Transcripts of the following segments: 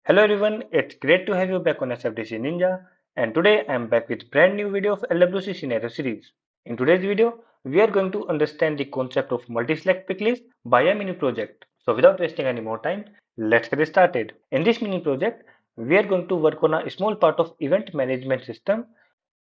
Hello everyone, it's great to have you back on SFDC Ninja, and today I am back with brand new video of LWC scenario series. In today's video, we are going to understand the concept of multi-select pick list by a mini project. So without wasting any more time, let's get started. In this mini project, we are going to work on a small part of event management system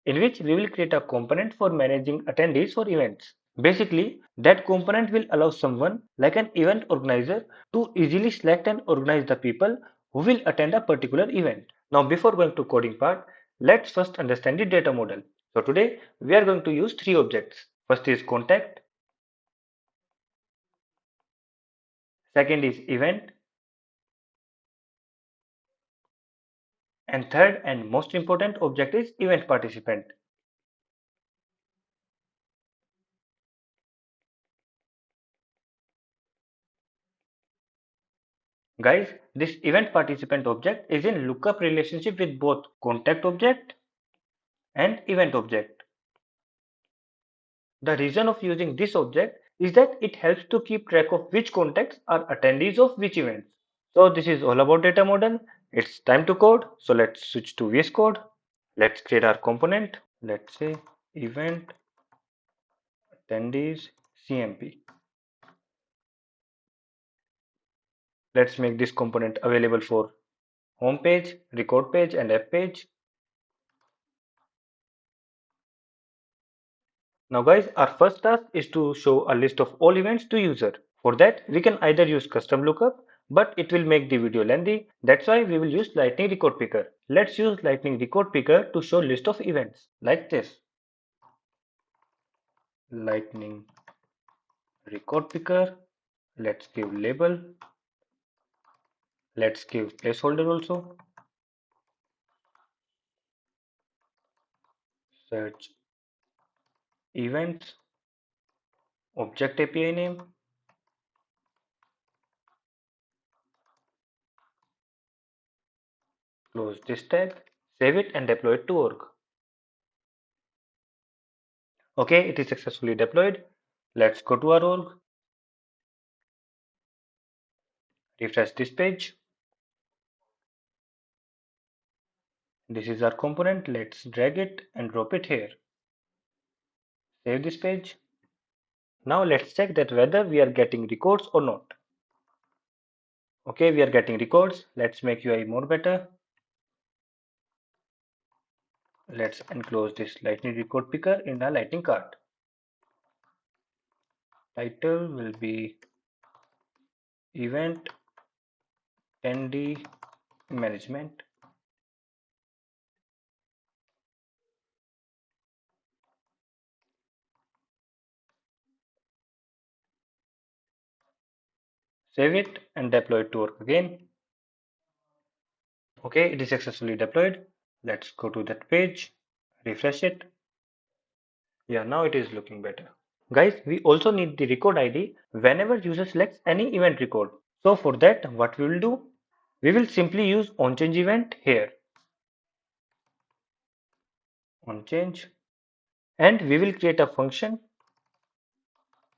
in which we will create a component for managing attendees for events. Basically, that component will allow someone like an event organizer to easily select and organize the people who will attend a particular event. Now, before going to coding part, let's first understand the data model. So today we are going to use three objects. First is contact, second is event, and third and most important object is event participant. Guys, this event participant object is in lookup relationship with both contact object and event object. The reason of using this object is that it helps to keep track of which contacts are attendees of which events. So this is all about data model. It's time to code. So let's switch to VS Code. Let's create our component. Let's say event attendees CMP. Let's make this component available for home page, record page, and app page. Now guys, our first task is to show a list of all events to user. For that, we can either use custom lookup, but it will make the video lengthy. That's why we will use Lightning Record Picker. Let's use Lightning Record Picker to show list of events like this. Lightning Record Picker. Let's give label. Let's give placeholder also. Search events. Object API name. Close this tag. Save it and deploy it to org. Okay, it is successfully deployed. Let's go to our org. Refresh this page. This is our component. Let's drag it and drop it here. Save this page. Now let's check that whether we are getting records or not. Okay, we are getting records. Let's make UI more better. Let's enclose this Lightning Record Picker in a Lightning card. Title will be Event Attendee Management. Save it and deploy it to work again. Okay, it is successfully deployed. Let's go to that page, refresh it. Yeah, now it is looking better. Guys, we also need the record ID whenever user selects any event record. So for that, what we will do? We will simply use onChange event here. OnChange. And we will create a function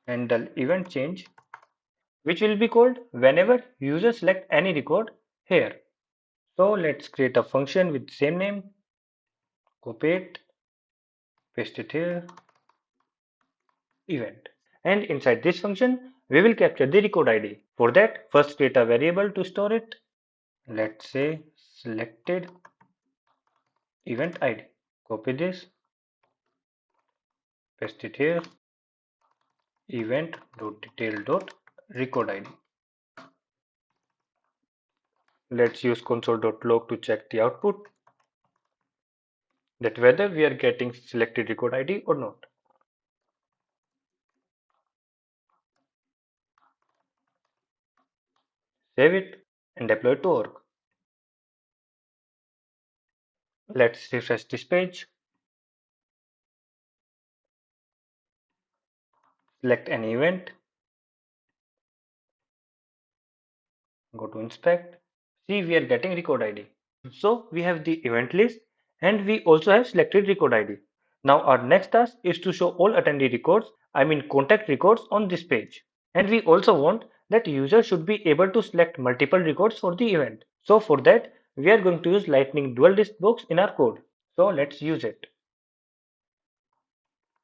handle event change, which will be called whenever user select any record here. So let's create a function with same name, copy it, paste it here, event. And inside this function, we will capture the record ID. For that, first create a variable to store it. Let's say selected event ID. Copy this, paste it here, event.detail.record ID. Let's use console.log to check the output, that whether we are getting selected record ID or not. Save it and deploy it to org. Let's refresh this page. Select any event. Go to inspect. See, we are getting record ID. So we have the event list and we also have selected record ID. Now our next task is to show all attendee records, I mean contact records on this page. And we also want that user should be able to select multiple records for the event. So for that, we are going to use Lightning dual list box in our code. So let's use it.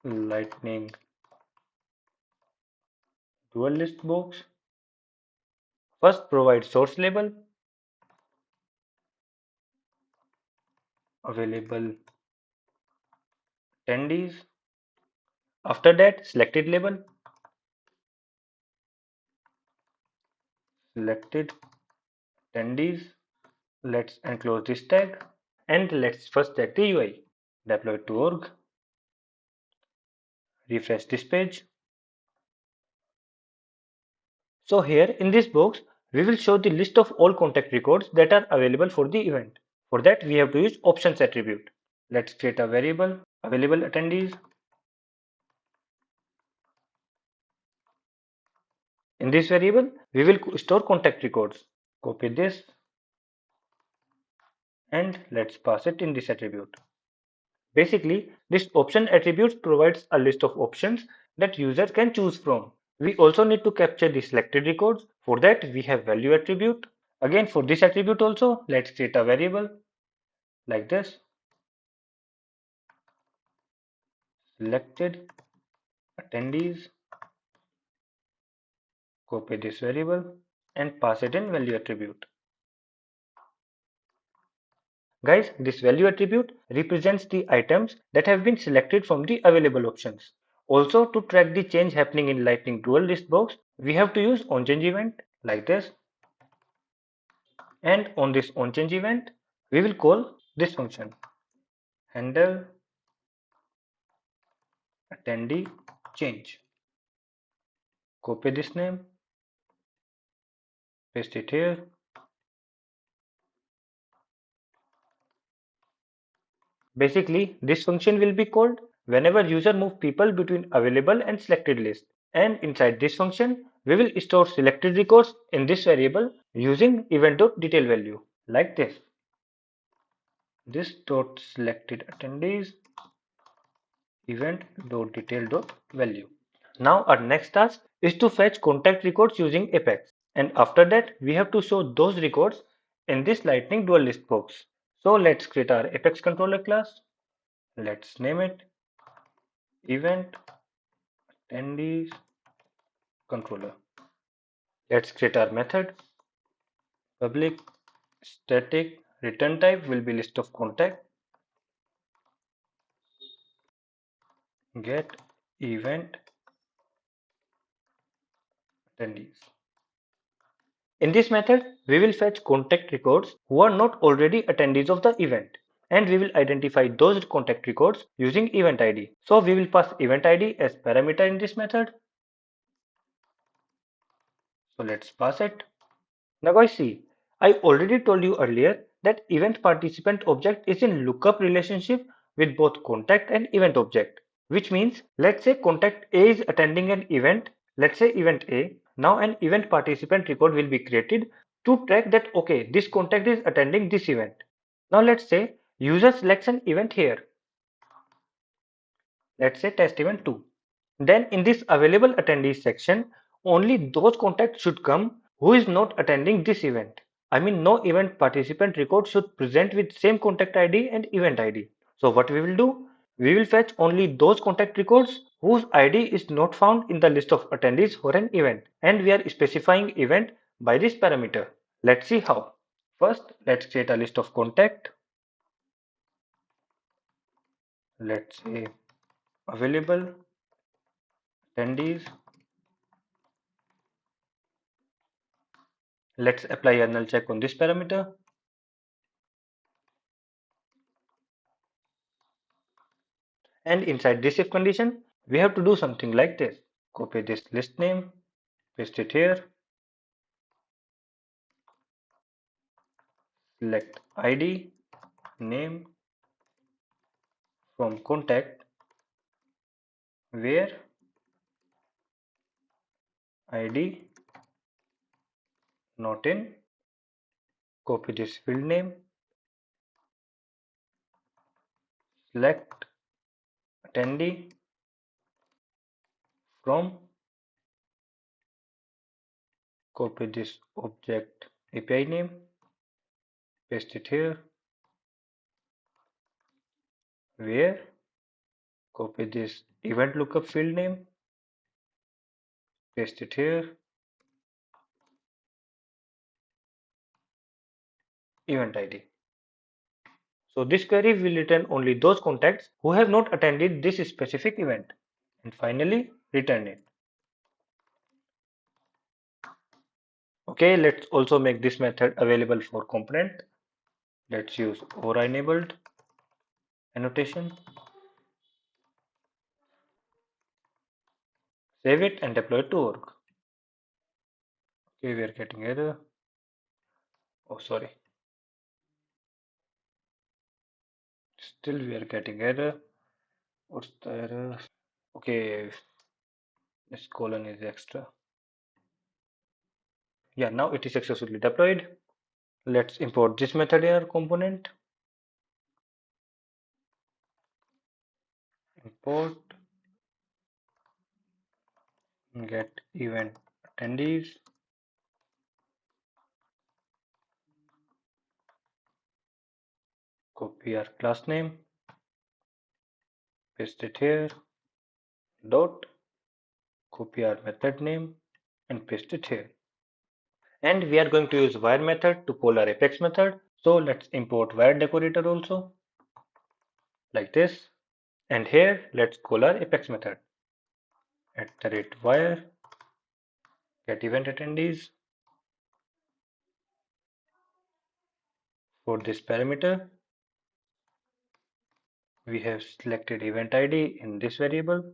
Lightning dual list box. First provide source label, available attendees. After that, selected label, selected attendees. Let's enclose this tag and let's first check the UI. Deploy to org, refresh this page. So here in this box, we will show the list of all contact records that are available for the event. For that, we have to use options attribute. Let's create a variable, available attendees. In this variable, we will store contact records. Copy this and let's pass it in this attribute. Basically, this option attribute provides a list of options that user can choose from. We also need to capture the selected records. For that, we have value attribute. Again, for this attribute also, let's create a variable like this. Selected attendees. Copy this variable and pass it in value attribute. Guys, this value attribute represents the items that have been selected from the available options. Also, to track the change happening in Lightning dual list box, we have to use onChange event like this. And on this onChange event, we will call this function handle attendee change. Copy this name, paste it here. Basically, this function will be called whenever user move people between available and selected list. And inside this function, we will store selected records in this variable using event.detail value like this. This dot selected attendees event.detail.value. Now our next task is to fetch contact records using Apex. And after that, we have to show those records in this Lightning dual list box. So let's create our Apex controller class. Let's name it event attendees controller. Let's create our method. Public static return type will be list of contact. Get event attendees. In this method, we will fetch contact records who are not already attendees of the event, and we will identify those contact records using event ID. So we will pass event ID as parameter in this method. So let's pass it. Now guys, see, I already told you earlier that event participant object is in lookup relationship with both contact and event object, which means let's say contact A is attending an event, let's say event A. Now an event participant record will be created to track that okay, this contact is attending this event. Now let's say user selects an event here. Let's say test event 2. Then in this available attendees section, only those contacts should come who is not attending this event. I mean no event participant record should present with same contact ID and event ID. So what we will do? We will fetch only those contact records whose ID is not found in the list of attendees for an event, and we are specifying event by this parameter. Let's see how. First, let's create a list of contact. Let's say available attendees. Let's apply a null check on this parameter. And inside this if condition, we have to do something like this. Copy this list name, paste it here, select ID, name from contact, where ID not in, copy this field name, select attendee from, copy this object API name, paste it here, where, copy this event lookup field name, paste it here, event ID. So this query will return only those contacts who have not attended this specific event. And finally, return it. Okay, let's also make this method available for component. Let's use aura enabled annotation. Save it and deploy it to org. Okay, we are getting error. Oh, sorry. Still we are getting error. What's the error? Okay, this colon is extra. Yeah, now it is successfully deployed. Let's import this method in our component. Import get event attendees. Copy our class name, paste it here, dot, copy our method name and paste it here. And we are going to use wire method to call our apex method. So let's import wire decorator also, like this. And here let's call our apex method @wire get event attendees. For this parameter, we have selected event ID in this variable.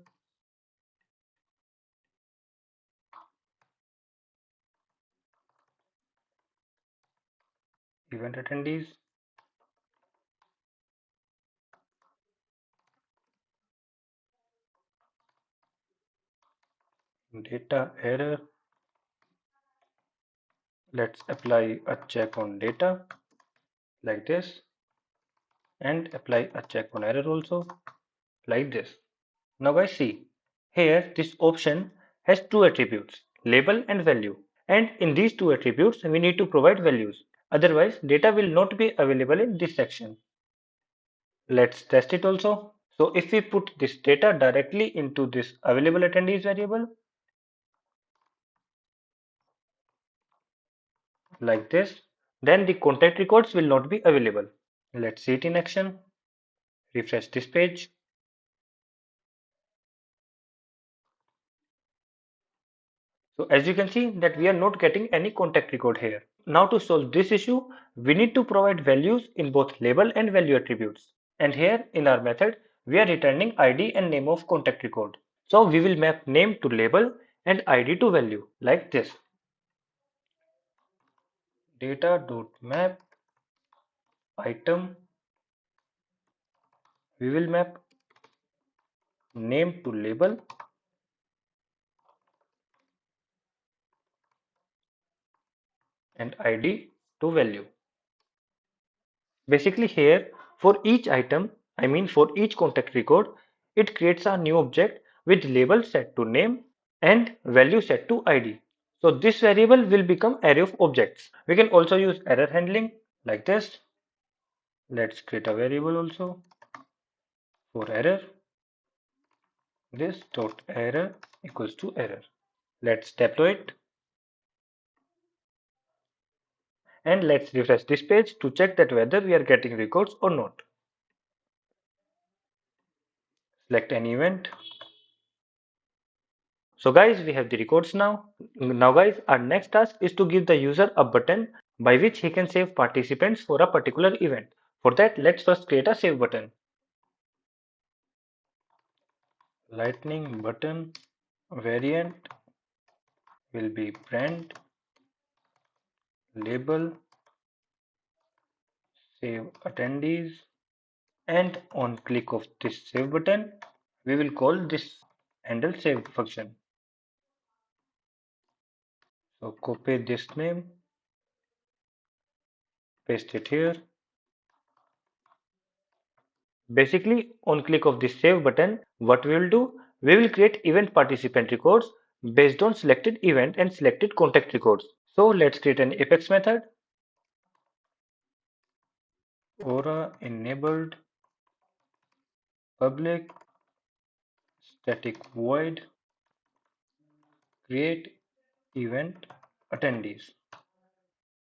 Event attendees. Data error. Let's apply a check on data like this and apply a check on error also like this. Now guys, see here this option has two attributes, label and value, and in these two attributes we need to provide values, otherwise data will not be available in this section. Let's test it also. So if we put this data directly into this available attendees variable like this, then the contact records will not be available. Let's see it in action. Refresh this page. So as you can see that we are not getting any contact record here. Now to solve this issue, we need to provide values in both label and value attributes. And here in our method, we are returning ID and name of contact record. So we will map name to label and ID to value like this. Data.map item. We will map name to label and ID to value. Basically here for each item, I mean for each contact record, it creates a new object with label set to name and value set to ID. So this variable will become array of objects. We can also use error handling like this. Let's create a variable also for error. This dot error equals to error. Let's deploy it and let's refresh this page to check that whether we are getting records or not. Select any event. So guys, we have the records now. Now guys, our next task is to give the user a button by which he can save participants for a particular event. For that, let's first create a save button. Lightning button variant will be brand label save attendees, and on click of this save button, we will call this handle save function. So copy this name, paste it here. Basically, on click of the save button, what we will do, we will create event participant records based on selected event and selected contact records. So let's create an Apex method. Aura enabled public static void create event attendees.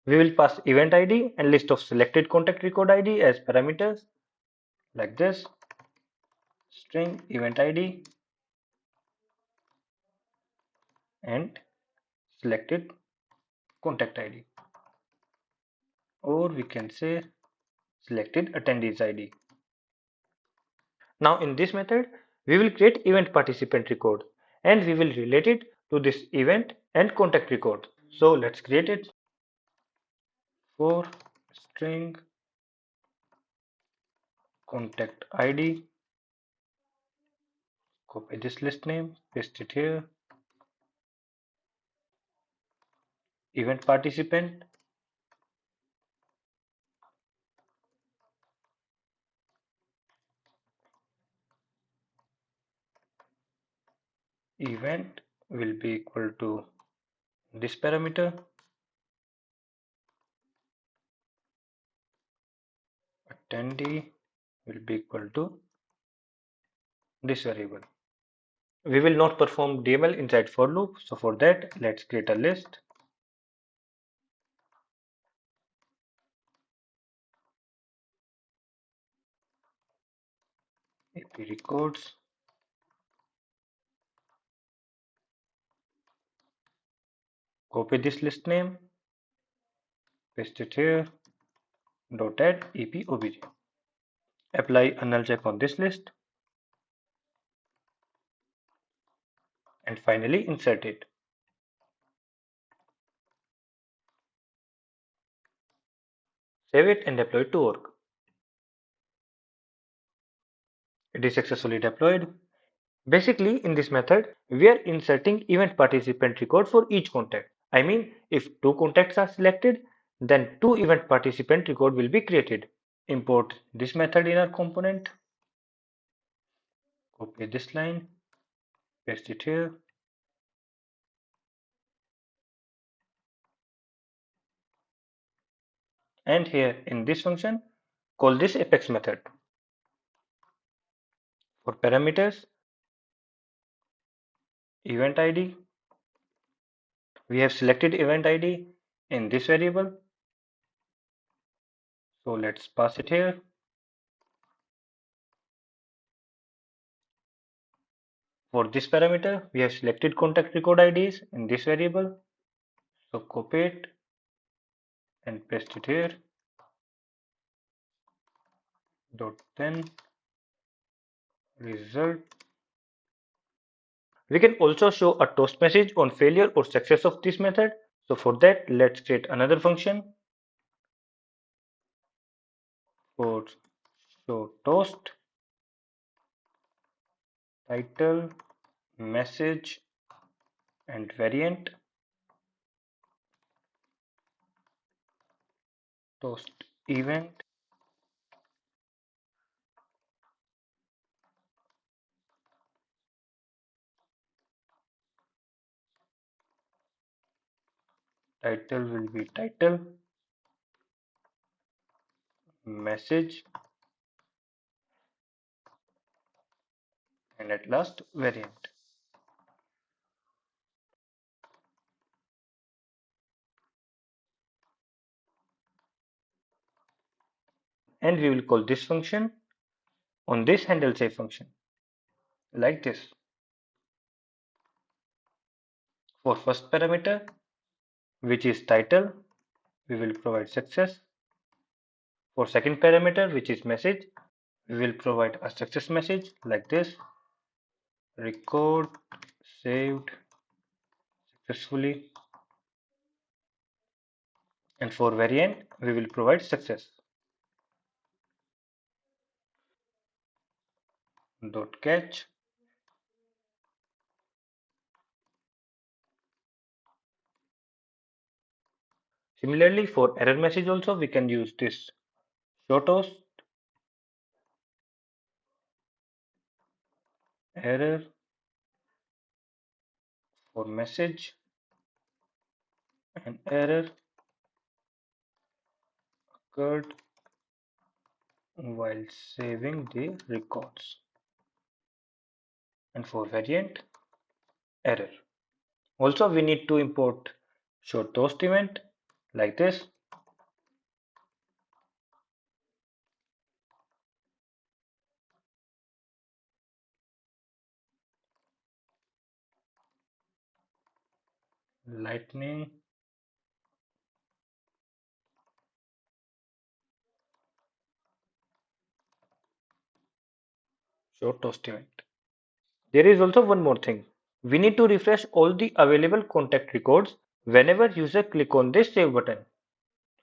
We will pass event ID and list of selected contact record ID as parameters like this. String event ID and selected contact ID, or we can say selected attendees ID. Now in this method, we will create event participant record and we will relate it to this event and contact record. So let's create it. For string contact ID, copy this list name, paste it here. Event participant, event will be equal to this parameter, attendee will be equal to this variable. We will not perform DML inside for loop, so for that let's create a list. AP records, copy this list name, paste it here, dot add EP obj. Apply a null check on this list and finally insert it. Save it and deploy it to work. It is successfully deployed. Basically, in this method, we are inserting event participant record for each contact. I mean, if two contacts are selected, then two event participant record will be created. Import this method in our component. Copy this line, paste it here. And here in this function, call this apex method. For parameters, event ID, we have selected event ID in this variable. So let's pass it here. For this parameter, we have selected contact record IDs in this variable. So copy it and paste it here. Dot then result. We can also show a toast message on failure or success of this method. So for that, let's create another function for show toast title message and variant. Toast event title will be title message and at last variant. And we will call this function on this handle save function like this. For first parameter, which is title, we will provide success. For second parameter, which is message, we will provide a success message like this. Record saved successfully. And for variant, we will provide success. Dot catch. Similarly, for error message also, we can use this show toast error for message and error occurred while saving the records. And for variant, error. Also, we need to import show toast event like this. Lightning show toast event. There is also one more thing. We need to refresh all the available contact records whenever user click on this save button.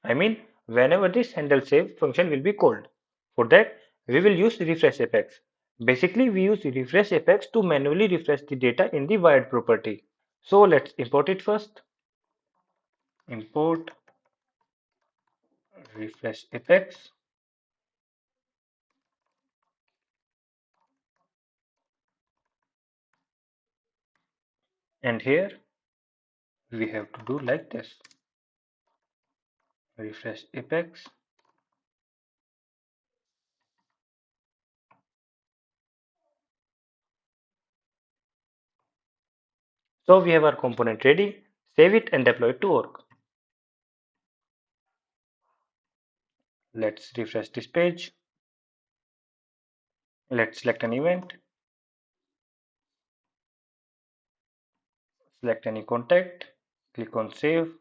I mean, whenever this handle save function will be called. For that, we will use refresh apex. Basically, we use refresh apex to manually refresh the data in the wired property. So let's import it first. Import refresh apex. And here we have to do like this. Refresh apex. So we have our component ready. Save it and deploy it to work. Let's refresh this page. Let's select an event. Select any contact. Click on save.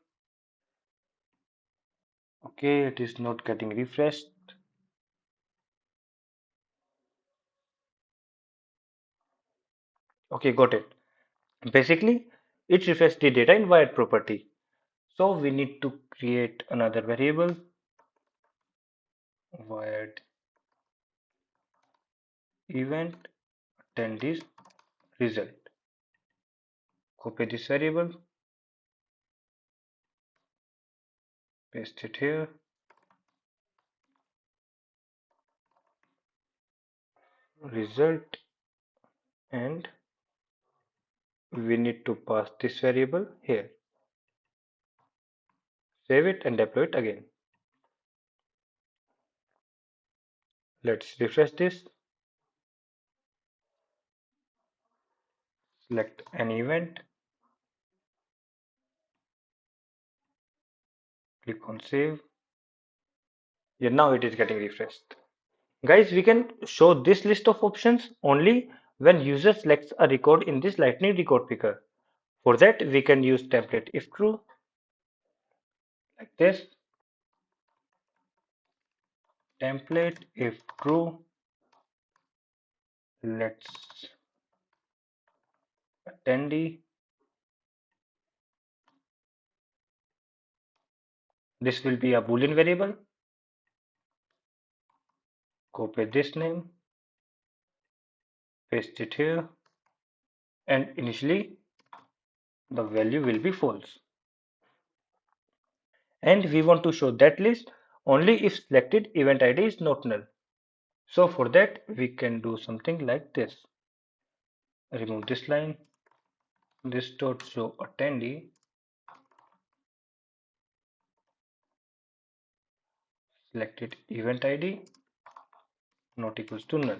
Okay, it is not getting refreshed. Okay, got it. Basically, it refreshes the data in wired property. So we need to create another variable, wired event attendees result. Copy this variable, paste it here, result, and we need to pass this variable here. Save it and deploy it again. Let's refresh this. Select an event, click on save. Yeah, now it is getting refreshed. Guys, we can show this list of options only when user selects a record in this Lightning record picker. For that, we can use template if true, like this. Template if true. Let's attendee. This will be a Boolean variable. Copy this name, paste it here, and initially the value will be false. And we want to show that list only if selected event ID is not null. So for that, we can do something like this. Remove this line. This dot show attendee selected event ID not equals to null.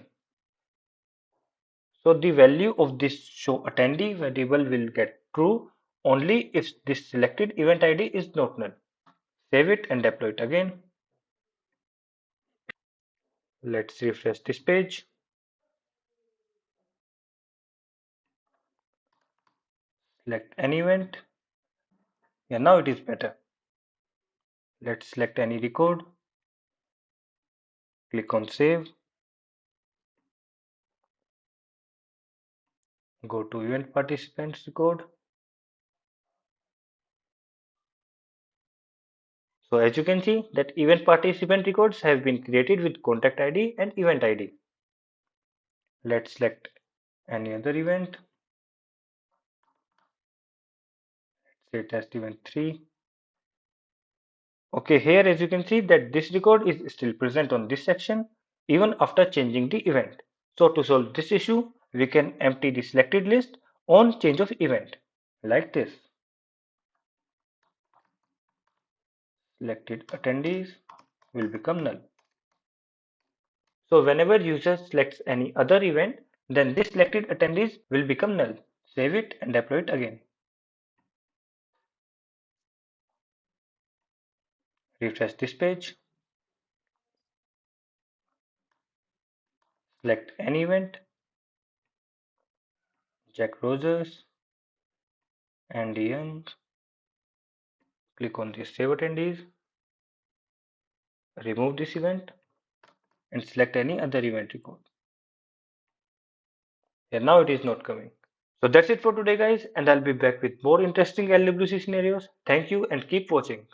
So the value of this show attendee variable will get true only if this selected event ID is not null. Save it and deploy it again. Let's refresh this page. Select an event. Yeah, now it is better. Let's select any record. Click on save. Go to event participants record. So as you can see that event participant records have been created with contact ID and event ID. Let's select any other event. Say test event 3. Okay, here as you can see that this record is still present on this section even after changing the event. So to solve this issue, we can empty the selected list on change of event like this. Selected attendees will become null. So whenever user selects any other event, then this selected attendees will become null. Save it and deploy it again. Refresh this page, select any event, Jack Rogers and Young, click on the save attendees, remove this event and select any other event record. Here now it is not coming. So that's it for today guys, and I'll be back with more interesting LWC scenarios. Thank you and keep watching.